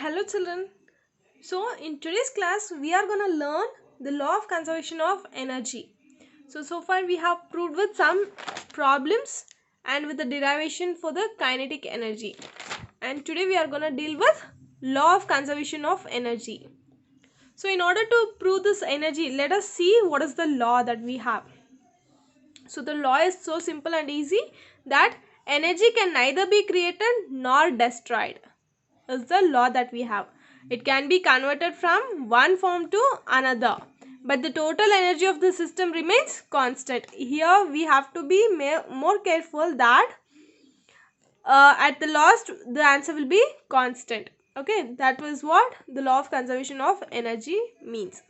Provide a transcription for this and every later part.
Hello children. So in today's class we are going to learn the law of conservation of energy. So far we have proved with some problems and with the derivation for the kinetic energy. And today we are going to deal with law of conservation of energy. So in order to prove this energy, let us see what is the law that we have. So the law is so simple and easy that energy can neither be created nor destroyed. Is the law that we have. It can be converted from one form to another, but the total energy of the system remains constant. Here we have to be more careful that at the last the answer will be constant. Okay, that was what the law of conservation of energy means.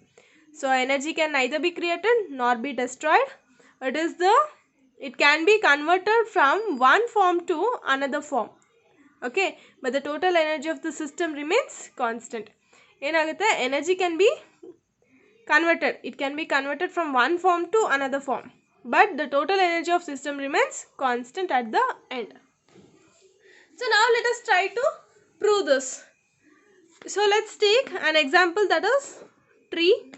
So energy can neither be created nor be destroyed. It can be converted from one form to another form. Okay, but the total energy of the system remains constant. Energy can be converted. It can be converted from one form to another form, but the total energy of system remains constant at the end. So now let us try to prove this. So let's take an example, that is tree.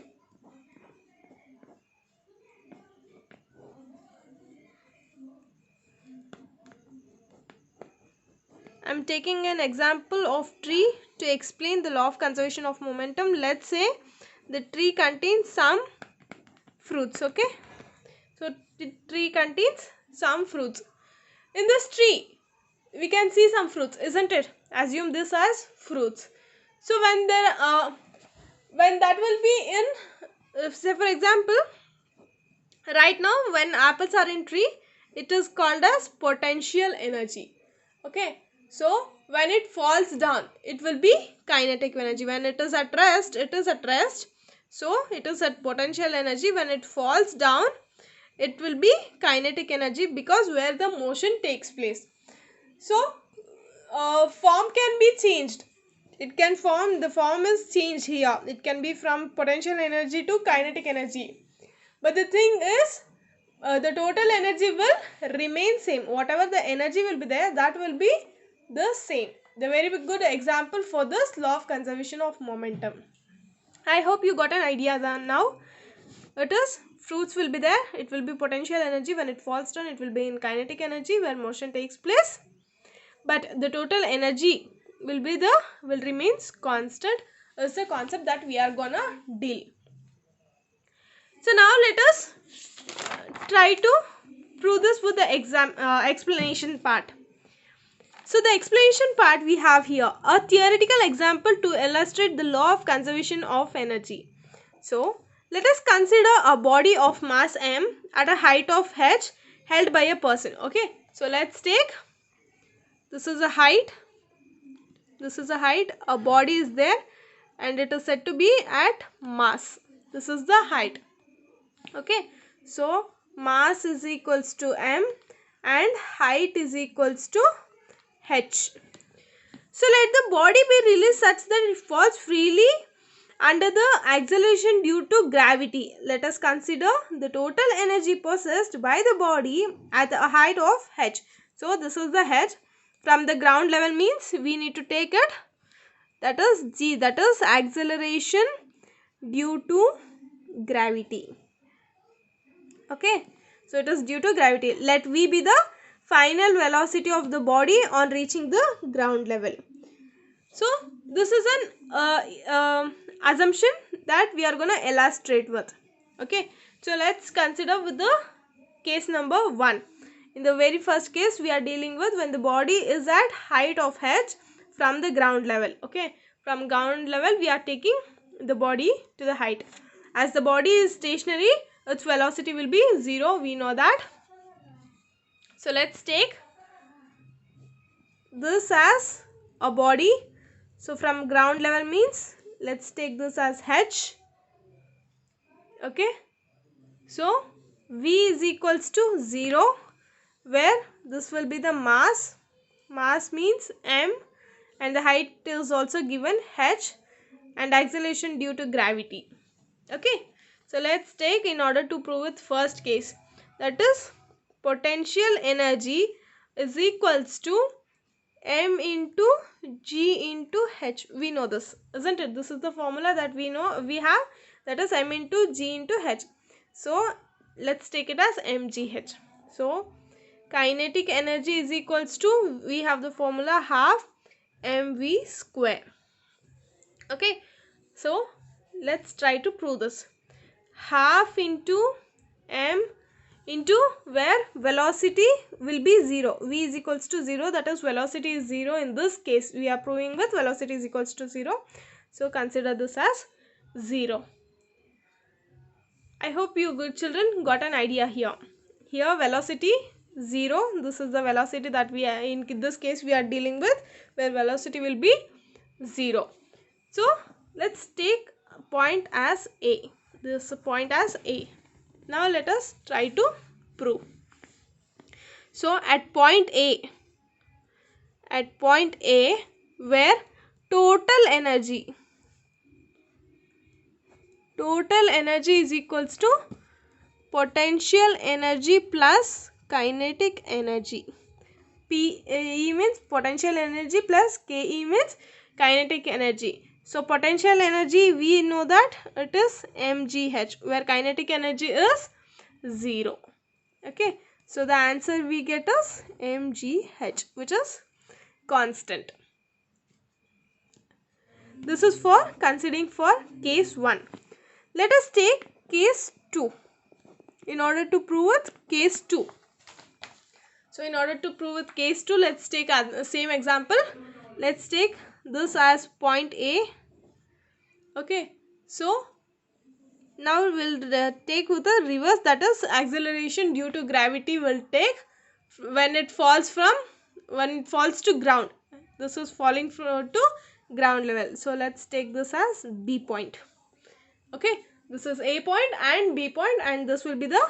I am taking an example of tree to explain the law of conservation of momentum. Let's say the tree contains some fruits. Okay, so the tree contains some fruits. In this tree we can see some fruits, isn't it? Assume this as fruits. So when that will be in, say for example, right now when apples are in tree, it is called as potential energy. Okay, so when it falls down, it will be kinetic energy. When it is at rest, it is at rest. So it is at potential energy. When it falls down, it will be kinetic energy, because where the motion takes place. So form can be changed. The form is changed here. It can be from potential energy to kinetic energy. But the thing is, the total energy will remain same. Whatever the energy will be there, that will be the same. The very good example for this law of conservation of momentum. I hope you got an idea now. It is, fruits will be there. It will be potential energy. When it falls down, it will be in kinetic energy where motion takes place. But the total energy will remains constant. Is the concept that we are gonna deal. So now let us try to prove this with the explanation part. So the explanation part we have here a theoretical example to illustrate the law of conservation of energy. So let us consider a body of mass m at a height of h held by a person. Okay, so let's take, this is a height, a body is there and it is said to be at mass. This is the height. Okay, so mass is equals to m and height is equals to h. So let the body be released such that it falls freely under the acceleration due to gravity. Let us consider the total energy possessed by the body at a height of h. So this is the h. From the ground level means we need to take it, that is g, that is acceleration due to gravity. Okay, so it is due to gravity. Let v be the final velocity of the body on reaching the ground level. So this is an assumption that we are going to illustrate with. Okay, so let's consider with the case number 1. In the very first case, we are dealing with when the body is at height of h from the ground level. Okay, from ground level we are taking the body to the height. As the body is stationary, its velocity will be 0. We know that. So let's take this as a body. So from ground level means let's take this as h. Okay, so v is equals to 0, where this will be the mass. Mass means m and the height is also given h and acceleration due to gravity. Okay, so let's take, in order to prove it, first case, that is potential energy is equals to m into g into h. We know this, isn't it? This is the formula that we know we have, that is m into g into h. So let's take it as mgh. So kinetic energy is equals to, we have the formula half mv square. Okay, so let's try to prove this. Half into m into where velocity will be 0, v is equals to 0, that is velocity is 0. In this case we are proving with velocity is equals to 0, so consider this as 0. I hope you good children got an idea here. Here velocity 0, this is the velocity that we are in this case we are dealing with, where velocity will be 0. So let's take point as a, this point as a. Now let us try to prove. So at point A, where total energy is equals to potential energy plus kinetic energy. E means potential energy plus Ke means kinetic energy. So potential energy, we know that it is mgh, where kinetic energy is 0. Okay, so the answer we get is mgh, which is constant. This is for considering for case 1. Let us take case 2 in order to prove with case 2. So in order to prove with case 2, let's take the same example. Let's take this as point A. Okay, so now we'll take with the reverse, that is acceleration due to gravity will take when it falls to ground. This is falling to ground level. So let's take this as B point. Okay, this is A point and B point, and this will be the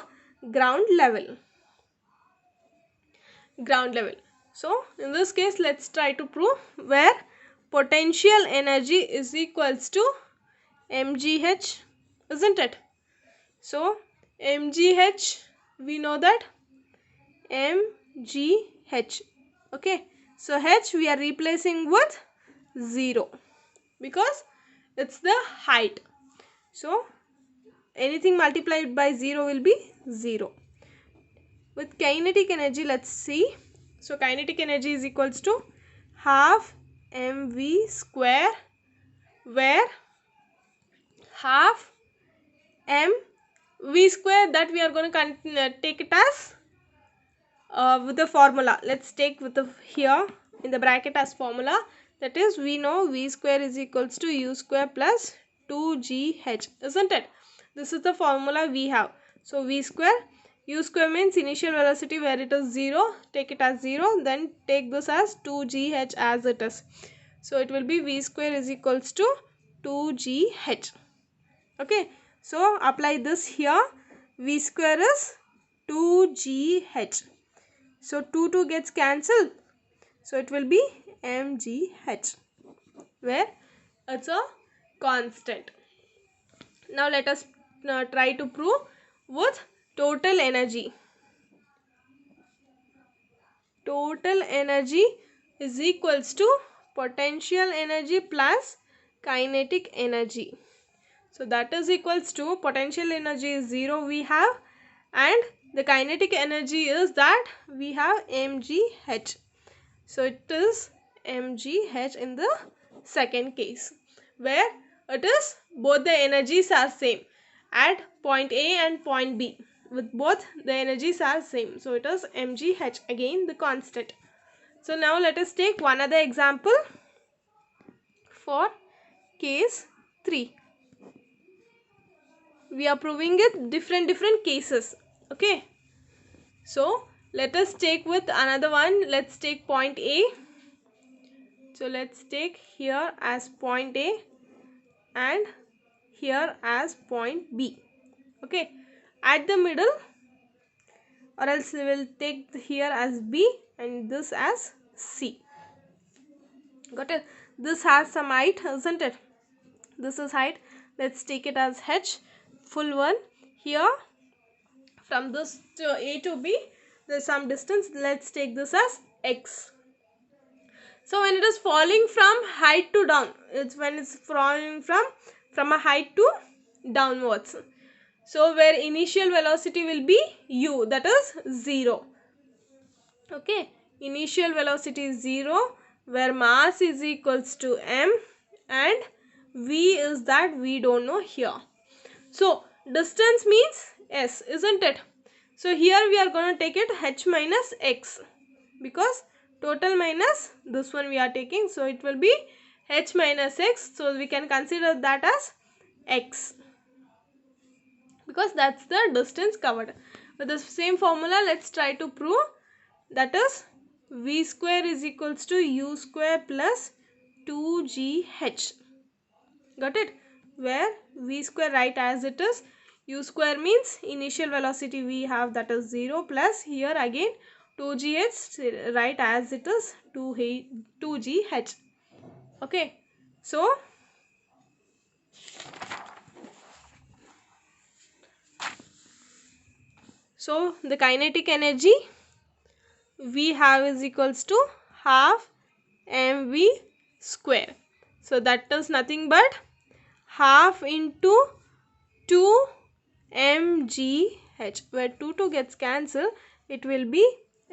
ground level. So in this case let's try to prove, where potential energy is equals to mgh, isn't it? So mgh, we know that mgh. Okay, so h we are replacing with 0 because it's the height. So anything multiplied by 0 will be 0. With kinetic energy, let's see. So kinetic energy is equals to half mv square, where half mv square, that we are going to take it as with the formula. Let's take with the here in the bracket as formula, that is we know v square is equals to u square plus 2gh, isn't it? This is the formula we have. So v square, u square means initial velocity where it is 0, take it as 0, then take this as 2gh as it is. So it will be v square is equals to 2gh. Okay, so apply this here. V square is 2gh. So 2 gets cancelled. So it will be mgh, where it's a constant. Now let us try to prove with total energy. Total energy is equals to potential energy plus kinetic energy. So that is equals to, potential energy is 0 we have, and the kinetic energy is that we have mgh. So it is mgh in the second case, where it is both the energies are same at point A and point B. With both the energies are same, so it is mgh, again the constant. So now let us take one other example for case 3. We are proving it different cases. Okay, so let us take with another one. Let's take point A. So let's take here as point A and here as point B. Okay, at the middle, or else we will take here as B and this as C. Got it? This has some height, isn't it? This is height. Let's take it as h, full one. Here from this to A to B, there's some distance. Let's take this as x. So when it is falling from height to down, it's when it's falling from a height to downwards. So where initial velocity will be u, that is 0. Okay, initial velocity is 0, where mass is equals to m, and v is that we don't know here. So distance means s, isn't it? So here we are going to take it h minus x, because total minus this one we are taking, so it will be h minus x. So we can consider that as x, because that's the distance covered. With the same formula, let's try to prove. That is v square is equals to u square plus 2gh. Got it? Where v square write as it is, u square means initial velocity we have, that is 0, plus here again 2gh write as it is 2gh. Okay, so the kinetic energy we have is equals to half mv square. So that is nothing but half into 2 mgh, where 2 gets cancelled, it will be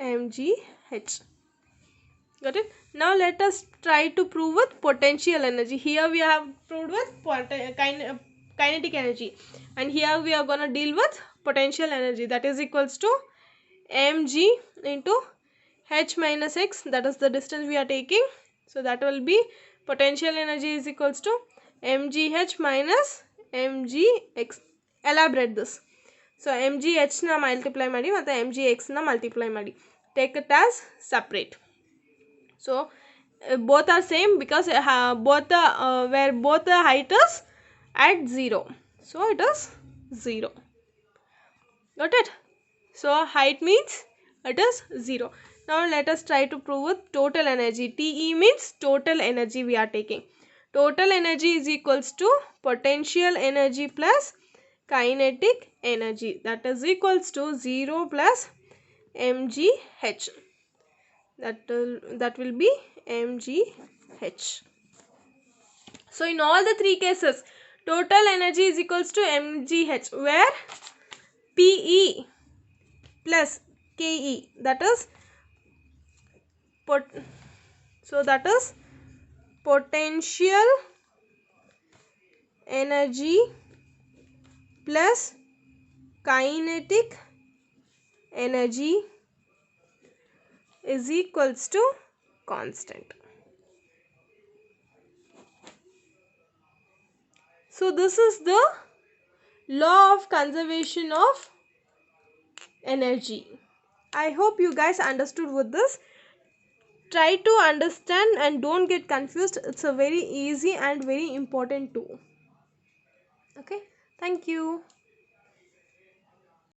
mgh. Got it? Now let us try to prove with potential energy. Here we have proved with kinetic energy, and here we are going to deal with potential energy. That is equals to mg into h minus x, that is the distance we are taking. So that will be potential energy is equals to mgh minus mgx. Elaborate this. So mgh na multiply ಮಾಡಿ ಮತ್ತು mgx na multiply ಮಾಡಿ. Take it as separate. So both are same, because both the height is at 0. So it is 0. Got it? So height means it is 0. Now let us try to prove with total energy. TE means total energy we are taking. Total energy is equals to potential energy plus kinetic energy. That is equals to 0 plus mgh. That will be mgh. So in all the three cases, total energy is equals to mgh, where PE plus KE, that is potential energy plus kinetic energy is equals to constant. So this is the law of conservation of energy. I hope you guys understood with this. Try to understand and don't get confused. It's a very easy and very important too. Okay, thank you.